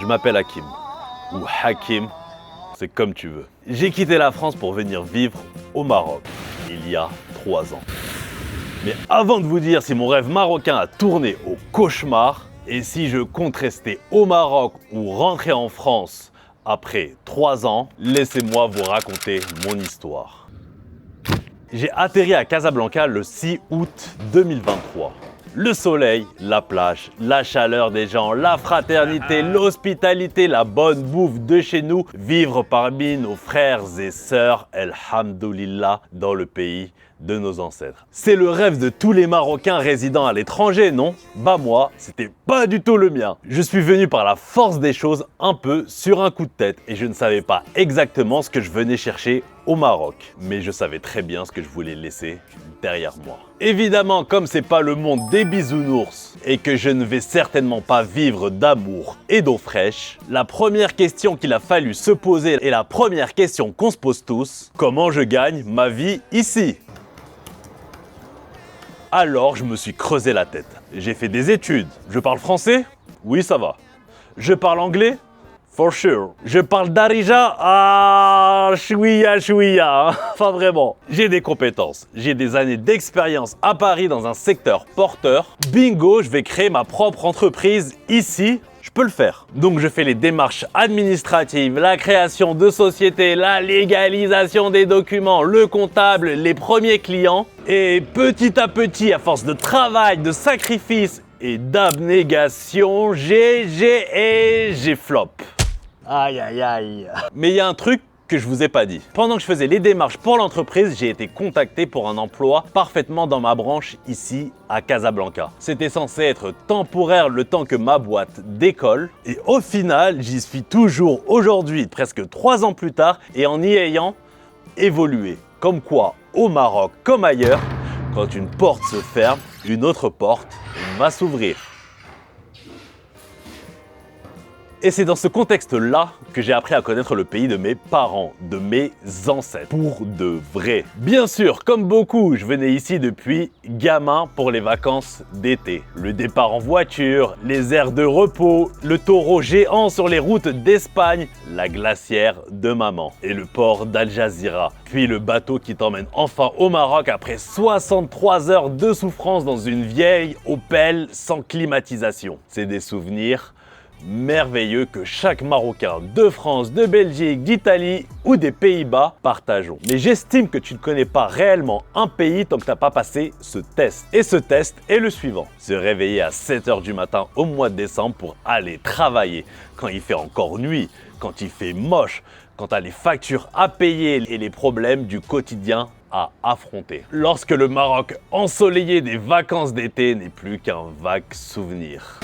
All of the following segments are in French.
Je m'appelle Hakim, ou Hakim, c'est comme tu veux. J'ai quitté la France pour venir vivre au Maroc, il y a 3 ans. Mais avant de vous dire si mon rêve marocain a tourné au cauchemar, et si je compte rester au Maroc ou rentrer en France après 3 ans, laissez-moi vous raconter mon histoire. J'ai atterri à Casablanca le 6 août 2023. Le soleil, la plage, la chaleur des gens, la fraternité, l'hospitalité, la bonne bouffe de chez nous, vivre parmi nos frères et sœurs, elhamdoulillah, dans le pays de nos ancêtres. C'est le rêve de tous les Marocains résidant à l'étranger, non? Bah moi, c'était pas du tout le mien. Je suis venu par la force des choses, un peu sur un coup de tête, et je ne savais pas exactement ce que je venais chercher au Maroc. Mais je savais très bien ce que je voulais laisser derrière moi. Évidemment, comme c'est pas le monde des bisounours et que je ne vais certainement pas vivre d'amour et d'eau fraîche, la première question qu'il a fallu se poser et la première question qu'on se pose tous, comment je gagne ma vie ici? Alors je me suis creusé la tête. J'ai fait des études. Je parle français? Oui, ça va. Je parle anglais? For sure. Je parle darija? Ah, chouïa, chouïa. Enfin vraiment. J'ai des compétences. J'ai des années d'expérience à Paris dans un secteur porteur. Bingo, je vais créer ma propre entreprise ici. Je peux le faire. Donc je fais les démarches administratives, la création de sociétés, la légalisation des documents, le comptable, les premiers clients. Et petit à petit, à force de travail, de sacrifice et d'abnégation, j'ai flop. Aïe aïe aïe. Mais il y a un truc que je vous ai pas dit. Pendant que je faisais les démarches pour l'entreprise, j'ai été contacté pour un emploi parfaitement dans ma branche ici à Casablanca. C'était censé être temporaire le temps que ma boîte décolle et au final, j'y suis toujours aujourd'hui, presque 3 ans plus tard et en y ayant évolué. Comme quoi, au Maroc comme ailleurs, quand une porte se ferme, une autre porte va s'ouvrir. Et c'est dans ce contexte-là que j'ai appris à connaître le pays de mes parents, de mes ancêtres, pour de vrai. Bien sûr, comme beaucoup, je venais ici depuis gamin pour les vacances d'été. Le départ en voiture, les aires de repos, le taureau géant sur les routes d'Espagne, la glacière de maman et le port d'Al Jazeera. Puis le bateau qui t'emmène enfin au Maroc après 63 heures de souffrance dans une vieille Opel sans climatisation. C'est des souvenirs merveilleux que chaque Marocain de France, de Belgique, d'Italie ou des Pays-Bas partageons. Mais j'estime que tu ne connais pas réellement un pays tant que tu n'as pas passé ce test. Et ce test est le suivant. Se réveiller à 7 h du matin au mois de décembre pour aller travailler quand il fait encore nuit, quand il fait moche, quand tu as les factures à payer et les problèmes du quotidien à affronter. Lorsque le Maroc ensoleillé des vacances d'été n'est plus qu'un vague souvenir.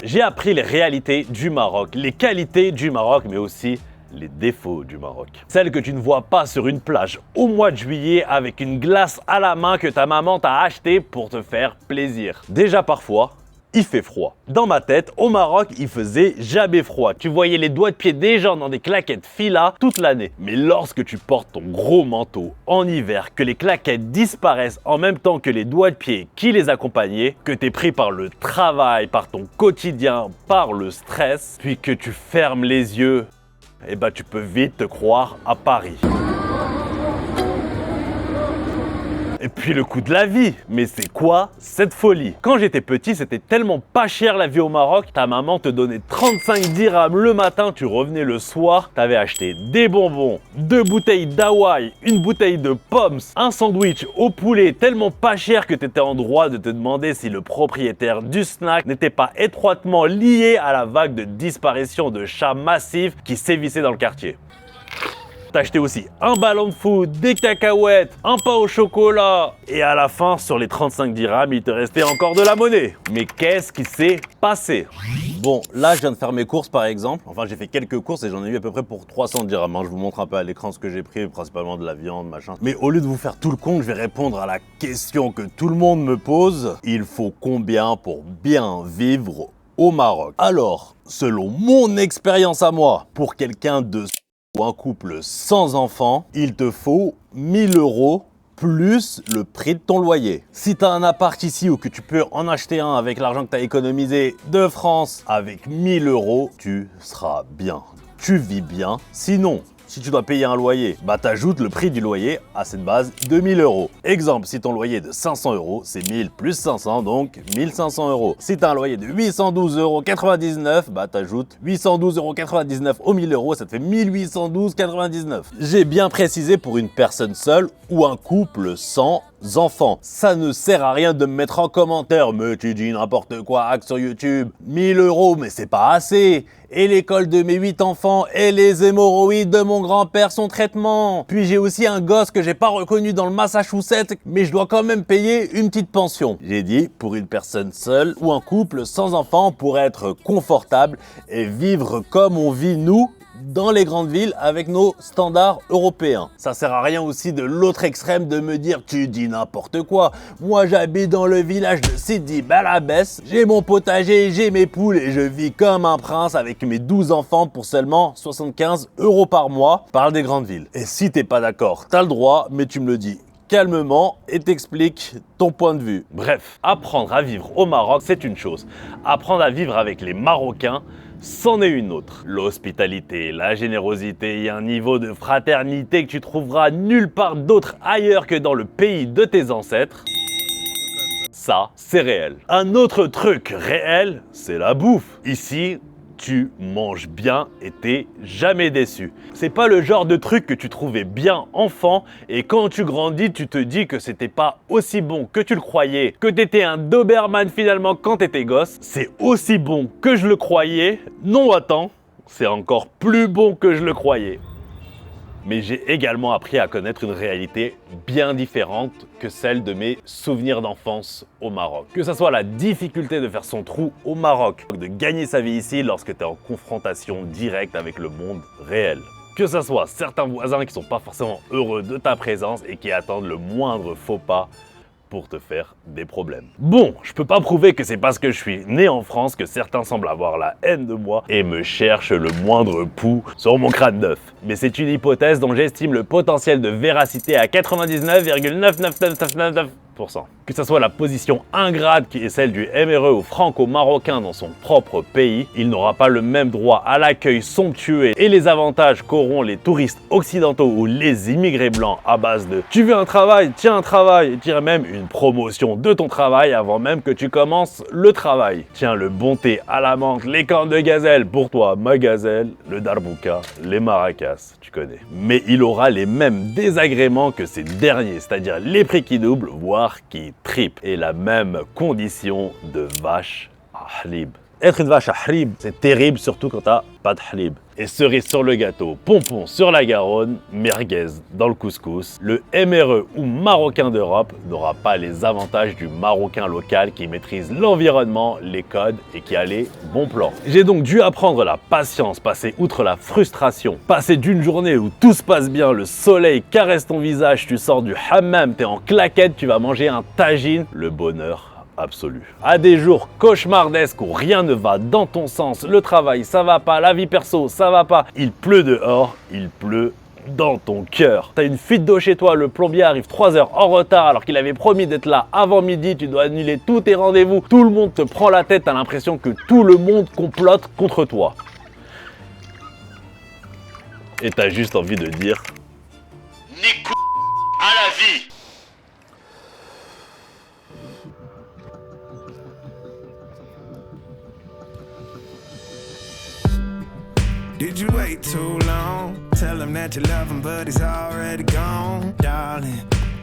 J'ai appris les réalités du Maroc, les qualités du Maroc, mais aussi les défauts du Maroc. Celles que tu ne vois pas sur une plage au mois de juillet avec une glace à la main que ta maman t'a acheté pour te faire plaisir. Déjà parfois, il fait froid. Dans ma tête, au Maroc, il faisait jamais froid. Tu voyais les doigts de pied des gens dans des claquettes Fila toute l'année. Mais lorsque tu portes ton gros manteau en hiver, que les claquettes disparaissent en même temps que les doigts de pied qui les accompagnaient, que tu es pris par le travail, par ton quotidien, par le stress, puis que tu fermes les yeux, eh ben tu peux vite te croire à Paris. Et puis le coût de la vie, mais c'est quoi cette folie? Quand j'étais petit, c'était tellement pas cher la vie au Maroc, ta maman te donnait 35 dirhams le matin, tu revenais le soir, t'avais acheté des bonbons, 2 bouteilles d'Hawaï, une bouteille de pommes, un sandwich au poulet tellement pas cher que t'étais en droit de te demander si le propriétaire du snack n'était pas étroitement lié à la vague de disparition de chats massifs qui sévissaient dans le quartier. T'as acheté aussi un ballon de foot, des cacahuètes, un pain au chocolat. Et à la fin, sur les 35 dirhams, il te restait encore de la monnaie. Mais qu'est-ce qui s'est passé? Bon, là, je viens de faire mes courses, par exemple. Enfin, j'ai fait quelques courses et j'en ai eu à peu près pour 300 dirhams. Je vous montre un peu à l'écran ce que j'ai pris, principalement de la viande, machin. Mais au lieu de vous faire tout le compte, je vais répondre à la question que tout le monde me pose. Il faut combien pour bien vivre au Maroc? Alors, selon mon expérience à moi, pour quelqu'un de ou un couple sans enfant, il te faut 1 000 € plus le prix de ton loyer. Si tu as un appart ici ou que tu peux en acheter un avec l'argent que tu as économisé de France avec 1000 €, tu seras bien. Tu vis bien. Sinon, si tu dois payer un loyer, bah t'ajoutes le prix du loyer à cette base de 1000 €. Exemple, si ton loyer est de 500 €, c'est 1000 plus 500, donc 1500 €. Si tu as un loyer de 812,99 €, bah t'ajoutes 812,99 € aux 1000 €, ça te fait 1812,99 €. J'ai bien précisé pour une personne seule ou un couple sans enfants. Ça ne sert à rien de me mettre en commentaire « Mais tu dis n'importe quoi, hack sur YouTube, 1000 €, mais c'est pas assez !» Et l'école de mes 8 enfants et les hémorroïdes de mon grand-père, son traitement. Puis j'ai aussi un gosse que j'ai pas reconnu dans le Massachusetts, mais je dois quand même payer une petite pension. J'ai dit pour une personne seule ou un couple sans enfants pour être confortable et vivre comme on vit nous, dans les grandes villes avec nos standards européens. Ça sert à rien aussi de l'autre extrême de me dire tu dis n'importe quoi. Moi j'habite dans le village de Sidi Belabès, j'ai mon potager, j'ai mes poules et je vis comme un prince avec mes 12 enfants pour seulement 75 € par mois. Parle des grandes villes. Et si t'es pas d'accord, t'as le droit, mais tu me le dis calmement et t'expliques ton point de vue. Bref, apprendre à vivre au Maroc, c'est une chose. Apprendre à vivre avec les Marocains, c'en est une autre. L'hospitalité, la générosité, il y a un niveau de fraternité que tu trouveras nulle part d'autre ailleurs que dans le pays de tes ancêtres. Ça, c'est réel. Un autre truc réel, c'est la bouffe. Ici, tu manges bien et t'es jamais déçu. C'est pas le genre de truc que tu trouvais bien enfant et quand tu grandis, tu te dis que c'était pas aussi bon que tu le croyais, que t'étais un Doberman finalement quand t'étais gosse. C'est aussi bon que je le croyais. Non, attends, c'est encore plus bon que je le croyais. Mais j'ai également appris à connaître une réalité bien différente que celle de mes souvenirs d'enfance au Maroc. Que ce soit la difficulté de faire son trou au Maroc, de gagner sa vie ici lorsque tu es en confrontation directe avec le monde réel. Que ce soit certains voisins qui sont pas forcément heureux de ta présence et qui attendent le moindre faux pas pour te faire des problèmes. Bon, je peux pas prouver que c'est parce que je suis né en France que certains semblent avoir la haine de moi et me cherchent le moindre pouls sur mon crâne neuf. Mais c'est une hypothèse dont j'estime le potentiel de véracité à 99,99999%. Que ce soit la position ingrate qui est celle du MRE ou franco-marocain dans son propre pays, il n'aura pas le même droit à l'accueil somptueux et les avantages qu'auront les touristes occidentaux ou les immigrés blancs à base de « tu veux un travail, tiens un travail », et tiens même une promotion de ton travail avant même que tu commences le travail. Tiens le bon thé à la menthe, les cornes de gazelle pour toi, ma gazelle, le darbouka, les maracas, tu connais. Mais il aura les mêmes désagréments que ces derniers, c'est-à-dire les prix qui doublent, voire qui triple et la même condition de vache à halib. Être une vache à halib, c'est terrible, surtout quand t'as pas de halib. Et cerise sur le gâteau, pompon sur la Garonne, merguez dans le couscous, le MRE ou Marocain d'Europe n'aura pas les avantages du Marocain local qui maîtrise l'environnement, les codes et qui a les bons plans. J'ai donc dû apprendre la patience, passer outre la frustration, passer d'une journée où tout se passe bien, le soleil caresse ton visage, tu sors du hammam, t'es en claquette, tu vas manger un tagine, le bonheur absolu. À des jours cauchemardesques où rien ne va dans ton sens, le travail ça va pas, la vie perso ça va pas, il pleut dehors, il pleut dans ton cœur. T'as une fuite d'eau chez toi, le plombier arrive 3 heures en retard alors qu'il avait promis d'être là avant midi, tu dois annuler tous tes rendez-vous, tout le monde te prend la tête, t'as l'impression que tout le monde complote contre toi. Et t'as juste envie de dire Nico à la vie. Did you wait too long? Tell him that you love him, but he's already gone, darling.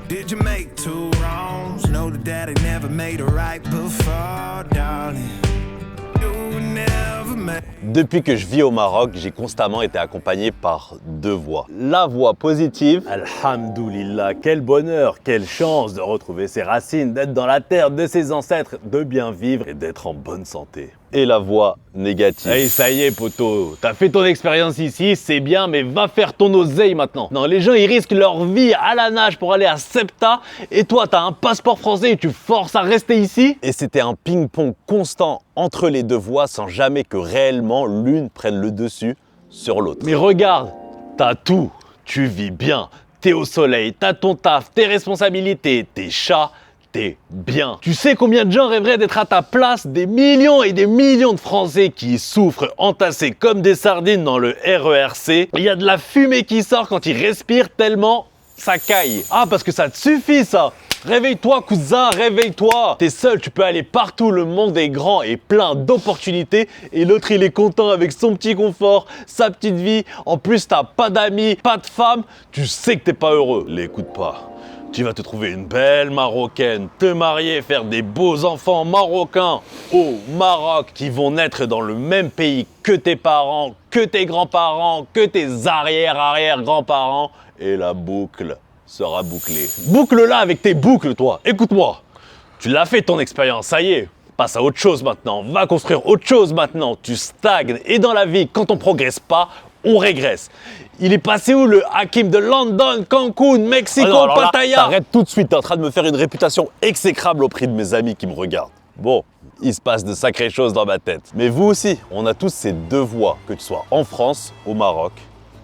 Did you make two wrongs? Know that daddy never made a right before, darling. You never made. Depuis que je vis au Maroc, j'ai constamment été accompagné par deux voix. La voix positive, alhamdoulilah, quel bonheur, quelle chance de retrouver ses racines, d'être dans la terre de ses ancêtres, de bien vivre et d'être en bonne santé. Et la voix négative. Hey, ça y est, poteau, t'as fait ton expérience ici, c'est bien, mais va faire ton oseille maintenant. Non, les gens, ils risquent leur vie à la nage pour aller à Ceuta, et toi, t'as un passeport français et tu forces à rester ici. Et c'était un ping-pong constant entre les deux voix sans jamais que réellement l'une prenne le dessus sur l'autre. Mais regarde, t'as tout, tu vis bien, t'es au soleil, t'as ton taf, tes responsabilités, tes chats, t'es bien. Tu sais combien de gens rêveraient d'être à ta place? Des millions et des millions de Français qui souffrent entassés comme des sardines dans le RERC. Il y a de la fumée qui sort quand ils respirent tellement ça caille. Ah, parce que ça te suffit ça. Réveille-toi cousin, réveille-toi. T'es seul, tu peux aller partout, le monde est grand et plein d'opportunités. Et l'autre il est content avec son petit confort, sa petite vie. En plus t'as pas d'amis, pas de femme. Tu sais que t'es pas heureux. L'écoute pas. Tu vas te trouver une belle Marocaine, te marier, faire des beaux enfants marocains au Maroc qui vont naître dans le même pays que tes parents, que tes grands-parents, que tes arrière-arrière-grands-parents. Et la boucle sera bouclée. Boucle-la avec tes boucles, toi. Écoute-moi. Tu l'as fait ton expérience, ça y est. Passe à autre chose maintenant. Va construire autre chose maintenant. Tu stagnes. Et dans la vie, quand on progresse pas, on régresse. Il est passé où le Hakim de London, Cancun, Mexico, Pattaya? T'arrêtes tout de suite, t'es en train de me faire une réputation exécrable auprès de mes amis qui me regardent. Bon, il se passe de sacrées choses dans ma tête. Mais vous aussi, on a tous ces deux voies, que tu sois en France, au Maroc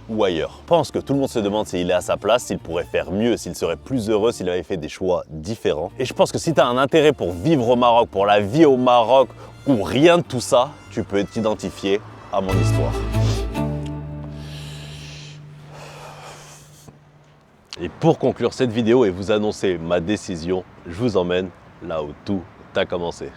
ou ailleurs. Je pense que tout le monde se demande s'il est à sa place, s'il pourrait faire mieux, s'il serait plus heureux, s'il avait fait des choix différents. Et je pense que si tu as un intérêt pour vivre au Maroc, pour la vie au Maroc ou rien de tout ça, tu peux t'identifier à mon histoire. Et pour conclure cette vidéo et vous annoncer ma décision, je vous emmène là où tout a commencé.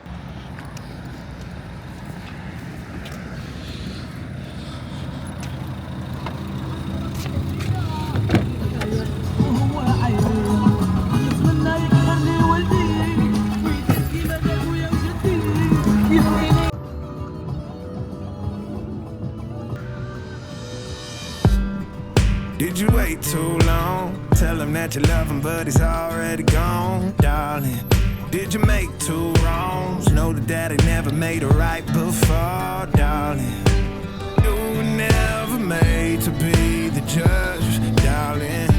Did you wait too long? Tell him that you love him, but he's already gone, darling. Did you make two wrongs? Know that daddy never made a right before, darling. You were never made to be the judge, darling.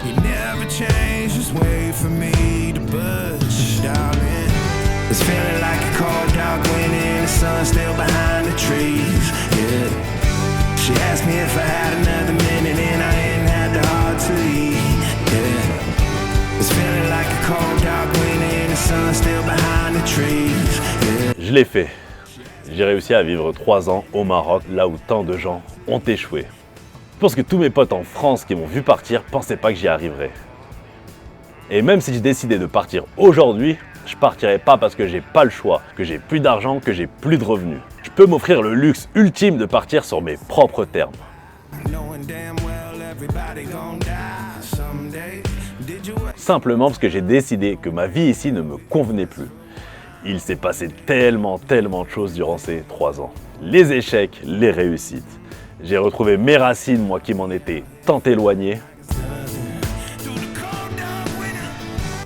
He never changed his way for me to budge, darling. It's feeling like a cold dark wind and the sun still behind the trees, yeah. She asked me if I had another minute and I ain't had the heart to leave, yeah. It's feeling like a cold dark wind and the sun still behind the trees, yeah. Je l'ai fait. J'ai réussi à vivre 3 ans au Maroc, là où tant de gens ont échoué. Je pense que tous mes potes en France qui m'ont vu partir pensaient pas que j'y arriverais. Et même si j'ai décidé de partir aujourd'hui, je partirai pas parce que j'ai pas le choix, que j'ai plus d'argent, que j'ai plus de revenus. Je peux m'offrir le luxe ultime de partir sur mes propres termes. Simplement parce que j'ai décidé que ma vie ici ne me convenait plus. Il s'est passé tellement de choses durant ces 3 ans. Les échecs, les réussites. J'ai retrouvé mes racines, moi qui m'en étais tant éloigné.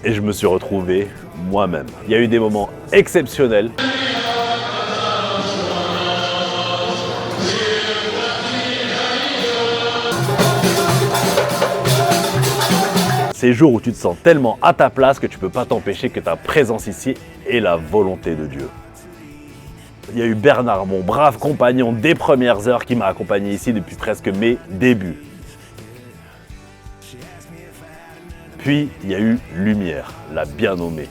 Et je me suis retrouvé moi-même. Il y a eu des moments exceptionnels. Ces jours où tu te sens tellement à ta place que tu peux pas t'empêcher que ta présence ici est la volonté de Dieu. Il y a eu Bernard, mon brave compagnon des premières heures qui m'a accompagné ici depuis presque mes débuts. Puis il y a eu Lumière, la bien nommée,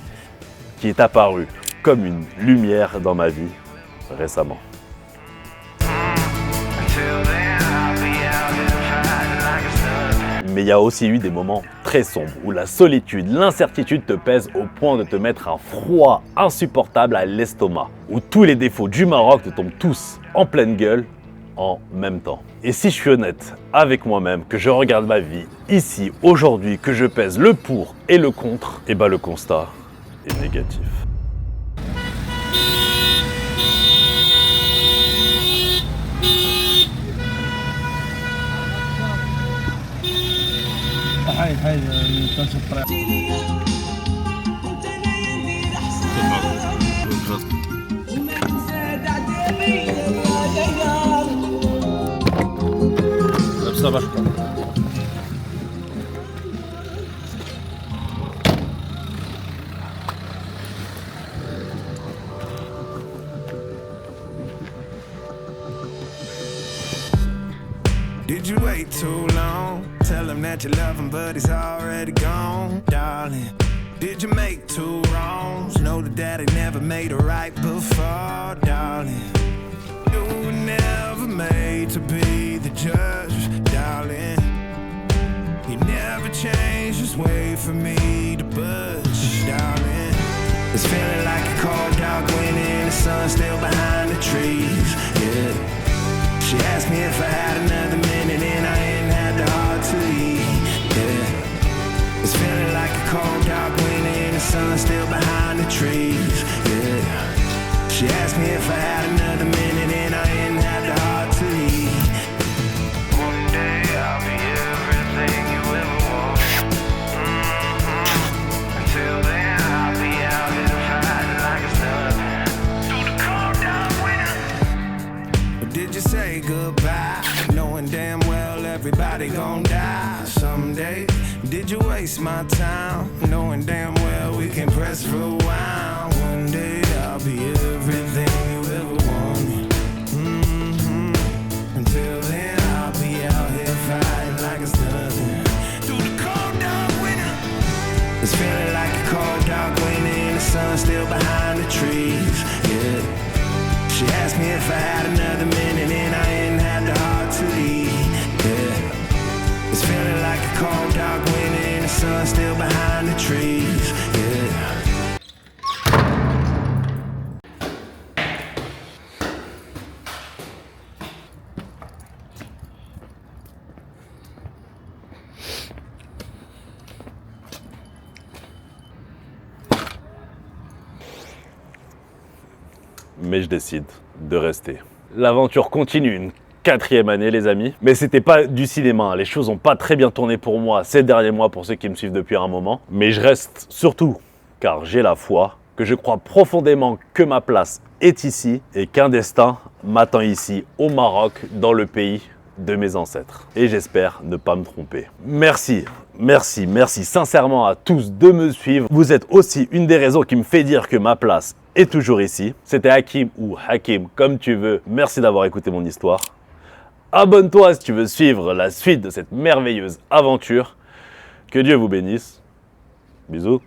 qui est apparue comme une lumière dans ma vie récemment. Mais il y a aussi eu des moments très sombres où la solitude, l'incertitude te pèsent au point de te mettre un froid insupportable à l'estomac, où tous les défauts du Maroc te tombent tous en pleine gueule en même temps. Et si je suis honnête avec moi-même, que je regarde ma vie ici, aujourd'hui, que je pèse le pour et le contre, et ben le constat est négatif. Ça va. Did you wait too long? Tell him that you love him, but he's already gone, darling. Did you make two wrongs? Know that daddy never made a right before, darling. You were never made to be the judge, darling. He never changed his way for me to budge, darling. It's feeling like a cold dark wind and the sun still behind the trees, yeah. She asked me if I had another minute and I ain't had the heart to leave, yeah. It's feeling like a cold dark wind and the sun still behind the trees, yeah. She asked me if I had another minute and I ain't had the heart to leave. One day I'll be everything you ever want. Until then I'll be out here fighting like it's nothing. Through the cold dark winter. Did you say goodbye, knowing damn well everybody gon' die someday? Did you waste my time, knowing damn well we can press rewind? One day I'll be everything you ever wanted. Until then I'll be out here fighting like it's nothing. Through the cold dark winter. It's feeling like a cold dark winter and the sun still behind the trees, yeah. She asked me if I had another minute and I ain't had the heart to leave, yeah. It's feeling like a cold dark winter and the sun still behind the trees, yeah. Mais je décide de rester. L'aventure continue, une 4e année les amis. Mais c'était pas du cinéma, les choses n'ont pas très bien tourné pour moi ces derniers mois pour ceux qui me suivent depuis un moment. Mais je reste surtout car j'ai la foi, que je crois profondément que ma place est ici et qu'un destin m'attend ici au Maroc, dans le pays de mes ancêtres. Et j'espère ne pas me tromper. Merci sincèrement à tous de me suivre. Vous êtes aussi une des raisons qui me fait dire que ma place est toujours ici. C'était Hakim ou Hakim, comme tu veux. Merci d'avoir écouté mon histoire. Abonne-toi si tu veux suivre la suite de cette merveilleuse aventure. Que Dieu vous bénisse. Bisous.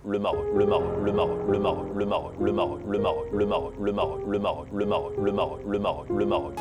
Le Maroc, le Maroc, le Maroc, le Maroc, le Maroc, le Maroc, le Maroc, le Maroc, le Maroc, le Maroc, le Maroc, le Maroc, le Maroc, le Maroc, le Maroc.